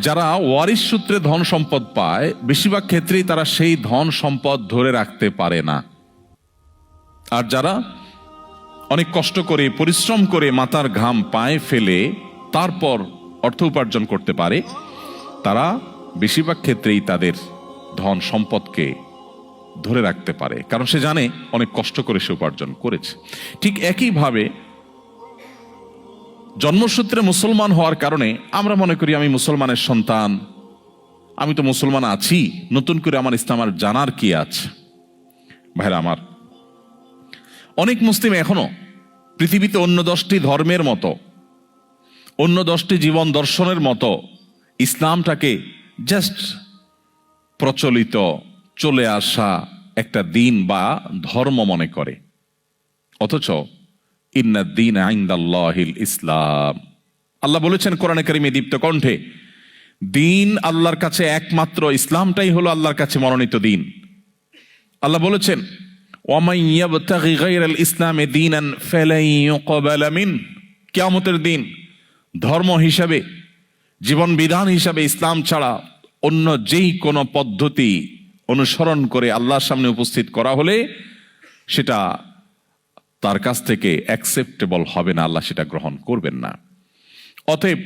যারা ওয়ারিশ সূত্রে ধন সম্পদ পায় বেশিরভাগ ক্ষেত্রেই তারা সেই ধন সম্পদ ধরে রাখতে পারে না। আর যারা অনেক কষ্ট করে পরিশ্রম করে মাথার ঘাম পায়ে ফেলে তারপর অর্থ উপার্জন করতে পারে, তারা বেশিরভাগ ক্ষেত্রেই তাদের ধন সম্পদকে ধরে রাখতে পারে, কারণ সে জানে অনেক কষ্ট করে সে উপার্জন করেছে। ঠিক একইভাবে জন্মসূত্রে মুসলমান হওয়ার কারণে আমরা মনে করি আমি মুসলমানের সন্তান, আমি তো মুসলমান আছি, নতুন করে আমার ইসলাম আর জানার কি আছে। ভাইরা আমার, অনেক মুসলিম এখনো পৃথিবীতে অন্য 10টি ধর্মের মতো, অন্য 10টি জীবন দর্শনের মতো ইসলামটাকে জাস্ট প্রচলিত চলে আসা একটা দিন বা ধর্ম মনে করে। অথচ ইন্নাদ-দীন ইনদাল্লাহিল ইসলাম, আল্লাহ বলেছেন কোরআনে কারিমে দীপ্ত কণ্ঠে, দিন আল্লাহর কাছে একমাত্র ইসলামটাই হলো আল্লাহর কাছে মনোনীত দিন। আল্লাহ বলেছেন ওয়ামান ইয়াবতাগি গায়রাল ইসলামি দীনান ফালান ইউকবালা মিন, কিয়ামতের দিন ধর্ম হিসাবে, জীবন বিধান হিসাবে ইসলাম ছাড়া অন্য যেই কোনো পদ্ধতি অনুসরণ করে আল্লাহর সামনে উপস্থিত করা হলে সেটা তার কাছ থেকে অ্যাকসেপ্টেবল হবে না, আল্লাহ সেটা গ্রহণ করবেন না। অতএব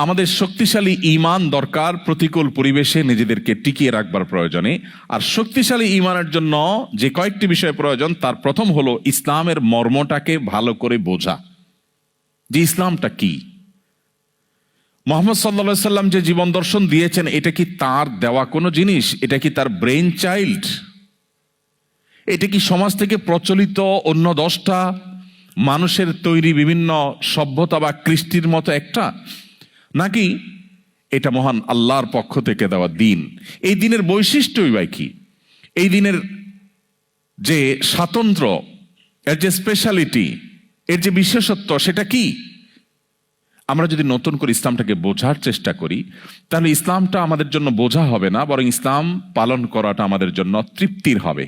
আমাদের শক্তিশালী ঈমান দরকার প্রতিকূল পরিবেশে নিজেদেরকে টিকিয়ে রাখবার প্রয়োজনে। আর শক্তিশালী ঈমানের জন্য যে কয়েকটি বিষয় প্রয়োজন, তার প্রথম হলো ইসলামের মর্মটাকে ভালো করে বোঝা, যে ইসলামটা কি। মুহাম্মদ সাল্লাল্লাহু আলাইহি সাল্লাম যে জীবন দর্শন দিয়েছেন, এটা কি তার দেওয়া কোনো জিনিস? এটা কি তার ব্রেইন চাইল্ড? এটা কি সমাজ থেকে প্রচলিত অন্য 10টা মানুষের তৈরি বিভিন্ন সভ্যতা বা কৃষ্টির মতো একটা, নাকি এটা মহান আল্লাহর পক্ষ থেকে দেওয়া দিন? এই দিনের বৈশিষ্ট্যই বা কি? এই দিনের যে স্বাতন্ত্র্য, এর যে স্পেশালিটি, এর যে বিশেষত্ব, সেটা কি? আমরা যদি নতুন করে ইসলামটাকে বোঝার চেষ্টা করি, তাহলে ইসলামটা আমাদের জন্য বোঝা হবে না, বরং ইসলাম পালন করাটা আমাদের জন্য তৃপ্তির হবে।